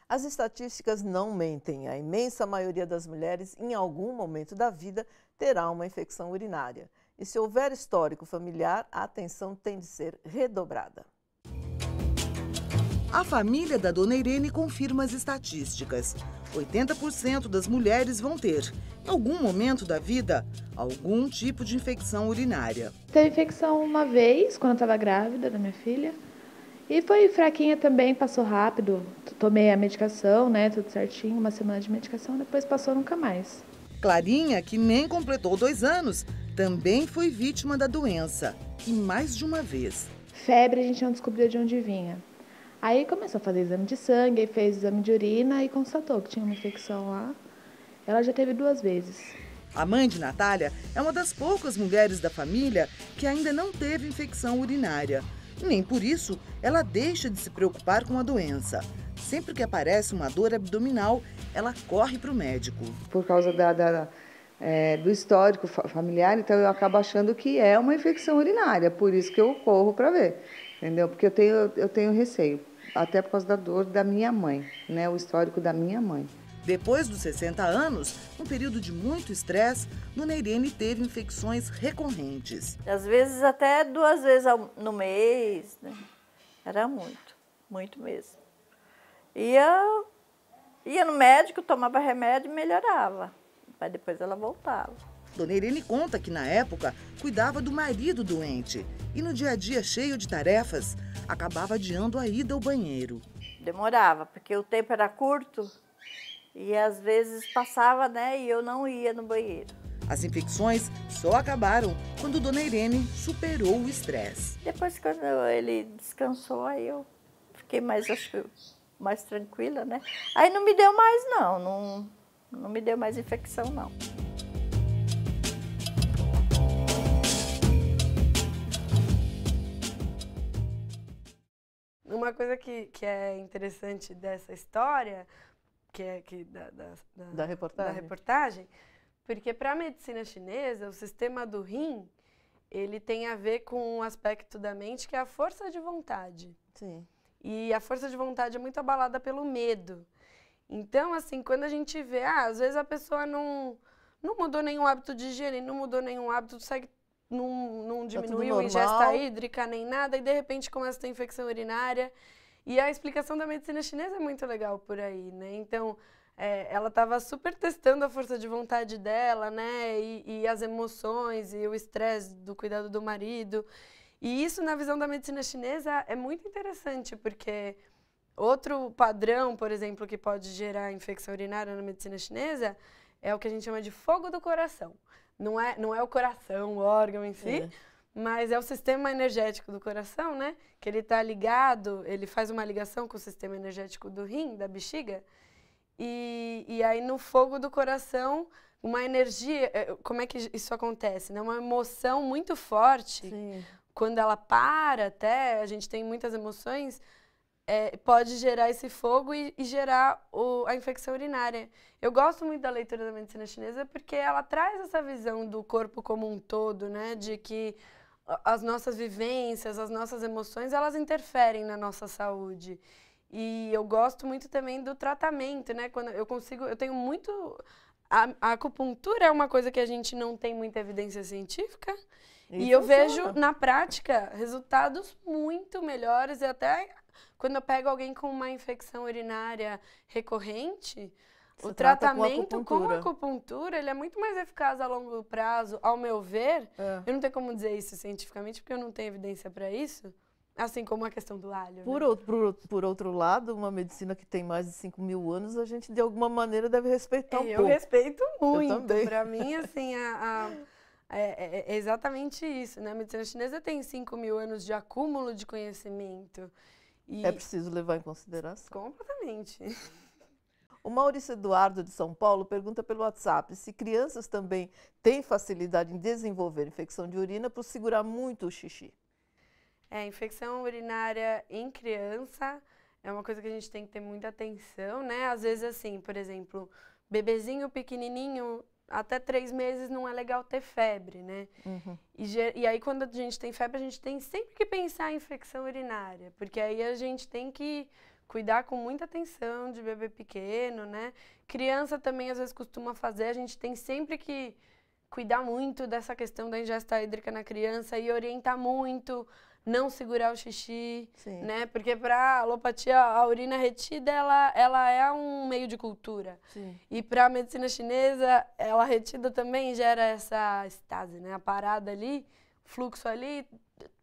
As estatísticas não mentem. A imensa maioria das mulheres, em algum momento da vida, terá uma infecção urinária. E se houver histórico familiar, a atenção tem de ser redobrada. A família da dona Irene confirma as estatísticas. 80% das mulheres vão ter, em algum momento da vida, algum tipo de infecção urinária. Teve infecção uma vez, quando eu estava grávida da minha filha. E foi fraquinha também, passou rápido. Tomei a medicação, né, tudo certinho, uma semana de medicação, depois passou nunca mais. Clarinha, que nem completou 2 anos, também foi vítima da doença, e mais de uma vez. Febre, a gente não descobriu de onde vinha. Aí começou a fazer exame de sangue, aí fez exame de urina e constatou que tinha uma infecção lá. Ela já teve 2 vezes. A mãe de Natália é uma das poucas mulheres da família que ainda não teve infecção urinária. Nem por isso ela deixa de se preocupar com a doença. Sempre que aparece uma dor abdominal, ela corre para o médico. Por causa do histórico familiar, então eu acabo achando que é uma infecção urinária, por isso que eu corro para ver, entendeu? Porque eu tenho receio, até por causa da dor da minha mãe, né? O histórico da minha mãe. Depois dos 60 anos, um período de muito estresse, dona Irene teve infecções recorrentes. Às vezes até 2 vezes no mês, né? Era muito mesmo. Ia no médico, tomava remédio e melhorava, mas depois ela voltava. Dona Irene conta que na época cuidava do marido doente e no dia a dia cheio de tarefas, acabava adiando a ida ao banheiro. Demorava, porque o tempo era curto. E às vezes passava, né, e eu não ia no banheiro. As infecções só acabaram quando dona Irene superou o estresse. Depois, quando ele descansou, aí eu fiquei acho que mais tranquila, né? Aí não me deu mais, não me deu mais infecção, não. Uma coisa que é interessante dessa história, Da reportagem, porque para a medicina chinesa, o sistema do rim, ele tem a ver com um aspecto da mente que é a força de vontade. Sim. E a força de vontade é muito abalada pelo medo. Então, assim, quando a gente vê, às vezes a pessoa não mudou nenhum hábito de higiene, não mudou nenhum hábito, não diminuiu a ingesta hídrica nem nada, e de repente começa a ter infecção urinária. E a explicação da medicina chinesa é muito legal por aí, né? Então, ela estava super testando a força de vontade dela, né? E as emoções e o estresse do cuidado do marido. E isso, na visão da medicina chinesa, é muito interessante, porque outro padrão, por exemplo, que pode gerar infecção urinária na medicina chinesa é o que a gente chama de fogo do coração. Não é o coração, o órgão em si, mas é o sistema energético do coração, né? Que ele está ligado, ele faz uma ligação com o sistema energético do rim, da bexiga. E aí no fogo do coração, uma energia, como é que isso acontece? Né? Uma emoção muito forte, quando ela para até, a gente tem muitas emoções, pode gerar esse fogo e gerar a infecção urinária. Eu gosto muito da leitura da medicina chinesa porque ela traz essa visão do corpo como um todo, né? De que as nossas vivências, as nossas emoções, elas interferem na nossa saúde. E eu gosto muito também do tratamento, né? Quando eu tenho muito... A acupuntura é uma coisa que a gente não tem muita evidência científica. E eu vejo, na prática, resultados muito melhores. E até quando eu pego alguém com uma infecção urinária recorrente, o tratamento com acupuntura, ele é muito mais eficaz a longo prazo, ao meu ver. Eu não tenho como dizer isso cientificamente, porque eu não tenho evidência para isso. Assim como a questão do alho. Por outro lado, uma medicina que tem mais de 5.000 anos, a gente de alguma maneira deve respeitar um pouco. Eu respeito muito. Eu também. Para mim, assim, é exatamente isso, né? A medicina chinesa tem 5.000 anos de acúmulo de conhecimento. E é preciso levar em consideração. Completamente. O Maurício Eduardo, de São Paulo, pergunta pelo WhatsApp se crianças também têm facilidade em desenvolver infecção de urina por segurar muito o xixi. Infecção urinária em criança é uma coisa que a gente tem que ter muita atenção, né? Às vezes, assim, por exemplo, bebezinho pequenininho, até 3 meses não é legal ter febre, né? E aí, quando a gente tem febre, a gente tem sempre que pensar em infecção urinária, porque aí a gente tem que cuidar com muita atenção de bebê pequeno, né? Criança também às vezes costuma fazer, a gente tem sempre que cuidar muito dessa questão da ingesta hídrica na criança e orientar muito, não segurar o xixi, Sim. né? Porque para alopatia, a urina retida, ela é um meio de cultura. Sim. E para a medicina chinesa, ela retida também gera essa estase, né? A parada ali, fluxo ali,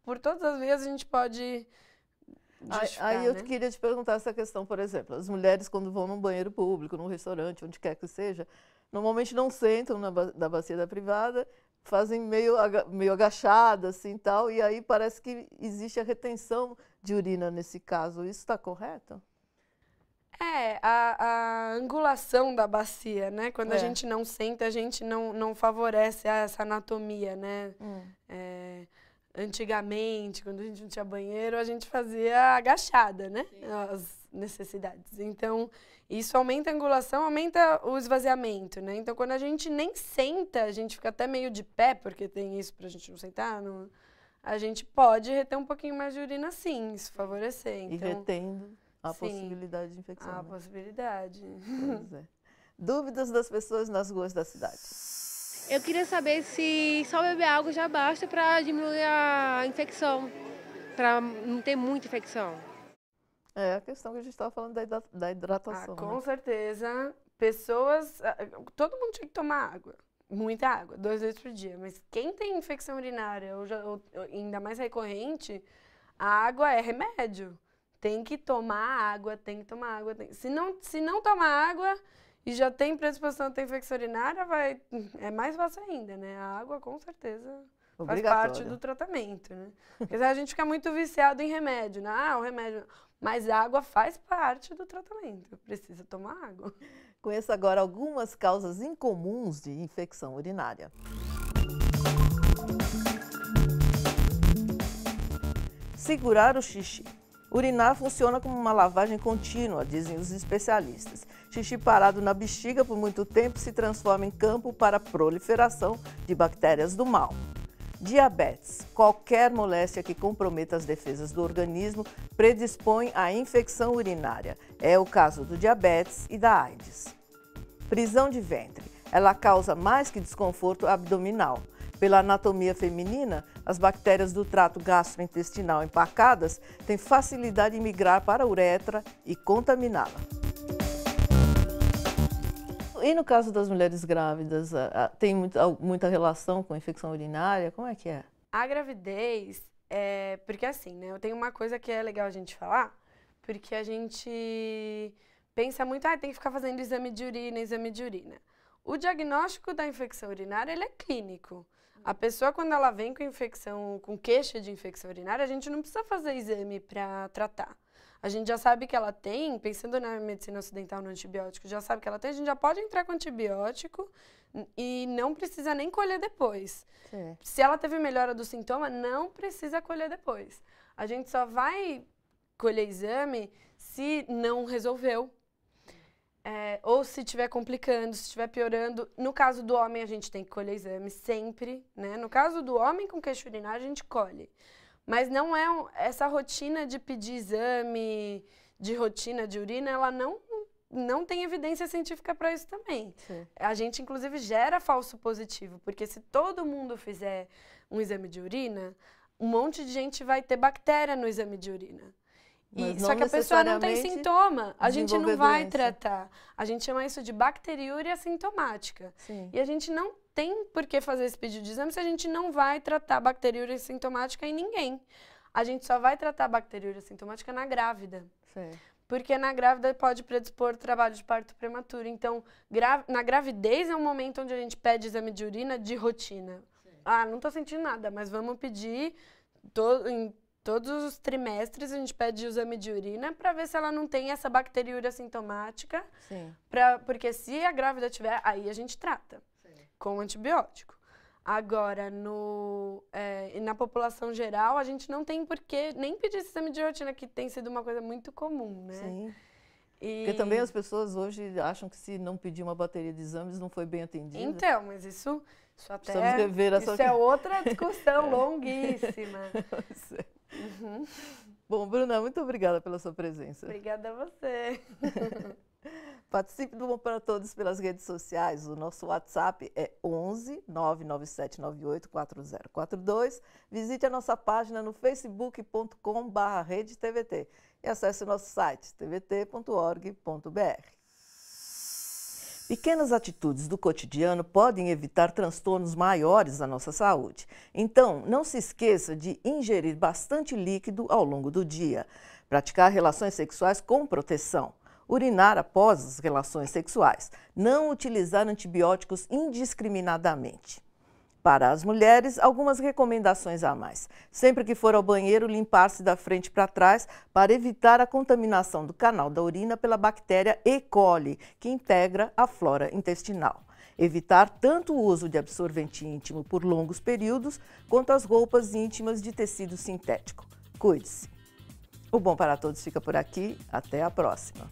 por todas as vias a gente pode justificar, Aí eu né? queria te perguntar essa questão, por exemplo, as mulheres quando vão num banheiro público, num restaurante, onde quer que seja, normalmente não sentam na bacia da privada, fazem meio agachadas assim tal, e aí parece que existe a retenção de urina nesse caso. Isso está correto? É, a angulação da bacia, né? Quando a gente não senta, a gente não favorece essa anatomia, né? Antigamente, quando a gente não tinha banheiro, a gente fazia agachada, né? As necessidades. Então, isso aumenta a angulação, aumenta o esvaziamento, né? Então, quando a gente nem senta, a gente fica até meio de pé, porque tem isso pra gente não sentar, a gente pode reter um pouquinho mais de urina, sim, isso favorecer. E Então, retendo a sim, possibilidade de infecção. a né? possibilidade. Pois é. Dúvidas das pessoas nas ruas da cidade. Eu queria saber se só beber água já basta para diminuir a infecção, para não ter muita infecção. É a questão que a gente estava falando da hidratação. Com né? certeza, pessoas, todo mundo tinha que tomar água, muita água, 2 vezes por dia. Mas quem tem infecção urinária, ou ainda mais recorrente, a água é remédio. Tem que tomar água, tem que tomar água. Se não tomar água e já tem predisposição a ter infecção urinária, é mais fácil ainda, né? A água, com certeza, faz parte do tratamento, né? Porque a gente fica muito viciado em remédio, né? O remédio... Mas a água faz parte do tratamento, precisa tomar água. Conheça agora algumas causas incomuns de infecção urinária. Segurar o xixi. Urinar funciona como uma lavagem contínua, dizem os especialistas. Xixi parado na bexiga por muito tempo se transforma em campo para a proliferação de bactérias do mal. Diabetes. Qualquer moléstia que comprometa as defesas do organismo predispõe à infecção urinária. É o caso do diabetes e da AIDS. Prisão de ventre. Ela causa mais que desconforto abdominal. Pela anatomia feminina, as bactérias do trato gastrointestinal empacadas têm facilidade em migrar para a uretra e contaminá-la. E no caso das mulheres grávidas, tem muita relação com a infecção urinária? Como é que é? A gravidez, porque assim, né? Eu tenho uma coisa que é legal a gente falar, porque a gente pensa muito, tem que ficar fazendo exame de urina. O diagnóstico da infecção urinária, ele é clínico. A pessoa, quando ela vem com queixa de infecção urinária, a gente não precisa fazer exame para tratar. A gente já sabe que ela tem, pensando na medicina ocidental no antibiótico, já sabe que ela tem, a gente já pode entrar com antibiótico e não precisa nem colher depois. Sim. Se ela teve melhora do sintoma, não precisa colher depois. A gente só vai colher exame se não resolveu. Ou se estiver complicando, se estiver piorando. No caso do homem, a gente tem que colher exame sempre, né? No caso do homem com queixa urinária, a gente colhe. Mas não é essa rotina de pedir exame, de rotina de urina, ela não tem evidência científica para isso também. Sim. A gente, inclusive, gera falso positivo, porque se todo mundo fizer um exame de urina, um monte de gente vai ter bactéria no exame de urina. Só que a pessoa não tem sintoma, a gente não vai tratar. A gente chama isso de bacteriúria sintomática. Sim. E a gente não tem por que fazer esse pedido de exame se a gente não vai tratar bacteriúria sintomática em ninguém. A gente só vai tratar bacteriúria sintomática na grávida. Sim. Porque na grávida pode predispor trabalho de parto prematuro. Então, na gravidez é um momento onde a gente pede exame de urina de rotina. Sim. Não tô sentindo nada, mas vamos pedir em todos os trimestres, a gente pede o exame de urina para ver se ela não tem essa bacteriúria sintomática. Sim. Porque se a grávida tiver, aí a gente trata. Sim. Com antibiótico. Agora, na população geral, a gente não tem por que nem pedir esse exame de rotina, que tem sido uma coisa muito comum, né? Sim. Porque também as pessoas hoje acham que se não pedir uma bateria de exames não foi bem atendida. Então, mas isso até... Precisamos rever essa... Isso é outra discussão longuíssima. Uhum. Bom, Bruna, muito obrigada pela sua presença. Obrigada a você. Participe do Bom para Todos pelas redes sociais. O nosso WhatsApp é 11 997 98 4042. Visite a nossa página no facebook.com/redetvt e acesse o nosso site tvt.org.br. Pequenas atitudes do cotidiano podem evitar transtornos maiores à nossa saúde. Então, não se esqueça de ingerir bastante líquido ao longo do dia, praticar relações sexuais com proteção, urinar após as relações sexuais, não utilizar antibióticos indiscriminadamente. Para as mulheres, algumas recomendações a mais. Sempre que for ao banheiro, limpar-se da frente para trás para evitar a contaminação do canal da urina pela bactéria E. coli, que integra a flora intestinal. Evitar tanto o uso de absorvente íntimo por longos períodos, quanto as roupas íntimas de tecido sintético. Cuide-se. O Bom para Todos fica por aqui. Até a próxima.